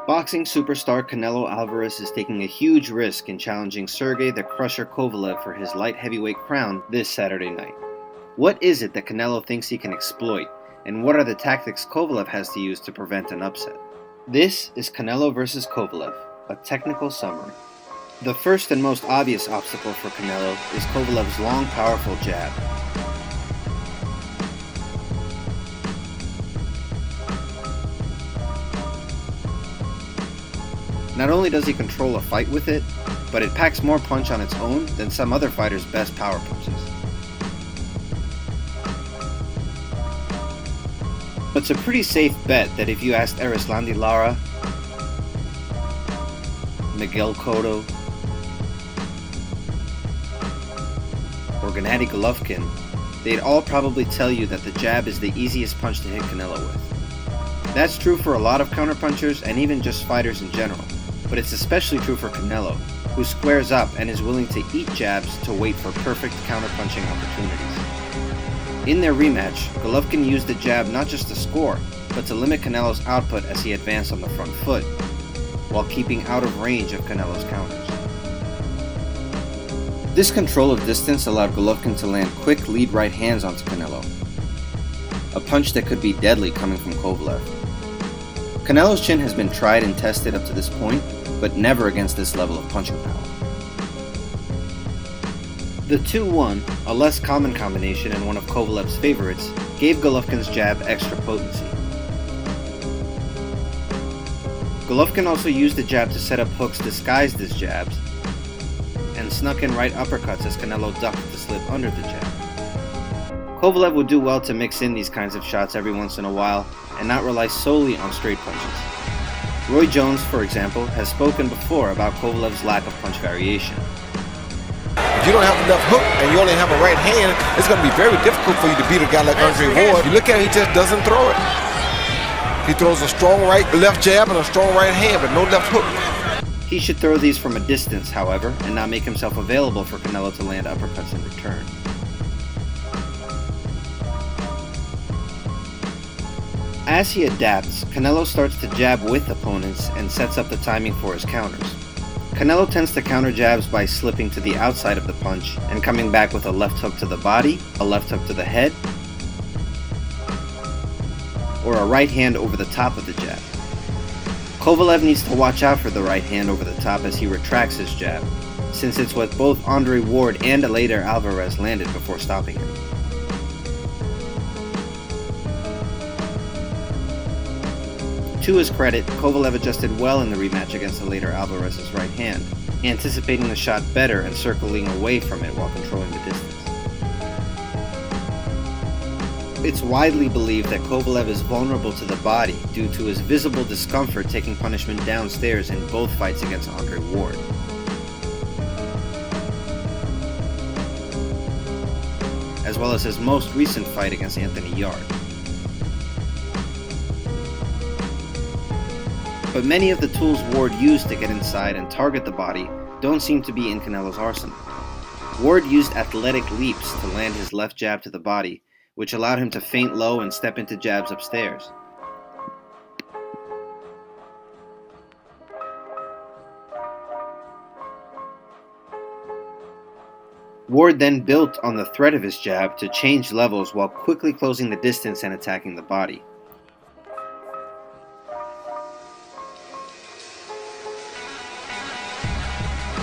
Boxing superstar Canelo Alvarez is taking a huge risk in challenging Sergey the Crusher Kovalev for his light heavyweight crown this Saturday night. What is it that Canelo thinks he can exploit, and what are the tactics Kovalev has to use to prevent an upset? This is Canelo vs. Kovalev, a technical summary. The first and most obvious obstacle for Canelo is Kovalev's long, powerful jab. Not only does he control a fight with it, but it packs more punch on its own than some other fighters' best power punches. It's a pretty safe bet that if you asked Erislandy Lara, Miguel Cotto, or Gennady Golovkin, they'd all probably tell you that the jab is the easiest punch to hit Canelo with. That's true for a lot of counterpunchers and even just fighters in general, but it's especially true for Canelo, who squares up and is willing to eat jabs to wait for perfect counterpunching opportunities. In their rematch, Golovkin used the jab not just to score, but to limit Canelo's output as he advanced on the front foot, while keeping out of range of Canelo's counters. This control of distance allowed Golovkin to land quick lead right hands onto Canelo, a punch that could be deadly coming from Kovalev. Canelo's chin has been tried and tested up to this point, but never against this level of punching power. The 2-1, a less common combination and one of Kovalev's favorites, gave Golovkin's jab extra potency. Golovkin also used the jab to set up hooks disguised as jabs, and snuck in right uppercuts as Canelo ducked to slip under the jab. Kovalev would do well to mix in these kinds of shots every once in a while and not rely solely on straight punches. Roy Jones, for example, has spoken before about Kovalev's lack of punch variation. If you don't have enough hook and you only have a right hand, it's going to be very difficult for you to beat a guy like Andre Ward. You look at it, he just doesn't throw it. He throws a strong left jab and a strong right hand, but no left hook. He should throw these from a distance, however, and not make himself available for Canelo to land uppercuts in return. As he adapts, Canelo starts to jab with opponents and sets up the timing for his counters. Canelo tends to counter jabs by slipping to the outside of the punch and coming back with a left hook to the body, a left hook to the head, or a right hand over the top of the jab. Kovalev needs to watch out for the right hand over the top as he retracts his jab, since it's what both Andre Ward and Eleider Alvarez landed before stopping him. To his credit, Kovalev adjusted well in the rematch against Eleider Alvarez's right hand, anticipating the shot better and circling away from it while controlling the distance. It's widely believed that Kovalev is vulnerable to the body due to his visible discomfort taking punishment downstairs in both fights against Andre Ward. As well as his most recent fight against Anthony Yarde. But many of the tools Ward used to get inside and target the body don't seem to be in Canelo's arsenal. Ward used athletic leaps to land his left jab to the body, which allowed him to feint low and step into jabs upstairs. Ward then built on the threat of his jab to change levels while quickly closing the distance and attacking the body.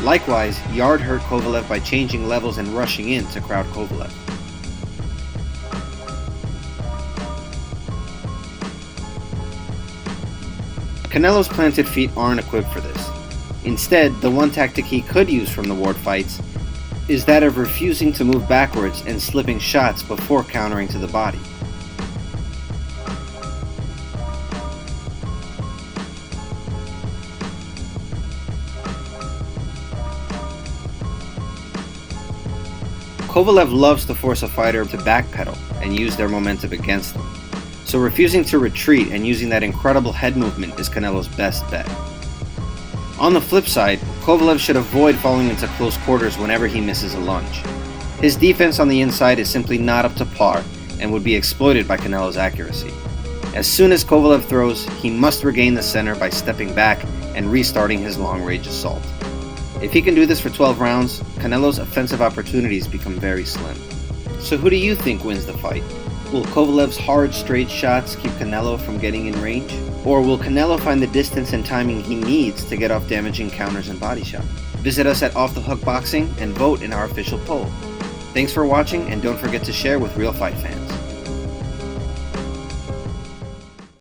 Likewise, Yarde hurt Kovalev by changing levels and rushing in to crowd Kovalev. Canelo's planted feet aren't equipped for this. Instead, the one tactic he could use from the Ward fights is that of refusing to move backwards and slipping shots before countering to the body. Kovalev loves to force a fighter to backpedal and use their momentum against them, so refusing to retreat and using that incredible head movement is Canelo's best bet. On the flip side, Kovalev should avoid falling into close quarters whenever he misses a lunge. His defense on the inside is simply not up to par and would be exploited by Canelo's accuracy. As soon as Kovalev throws, he must regain the center by stepping back and restarting his long-range assault. If he can do this for 12 rounds, Canelo's offensive opportunities become very slim. So who do you think wins the fight? Will Kovalev's hard, straight shots keep Canelo from getting in range? Or will Canelo find the distance and timing he needs to get off damaging counters and body shots? Visit us at Off the Hook Boxing and vote in our official poll. Thanks for watching, and don't forget to share with real fight fans.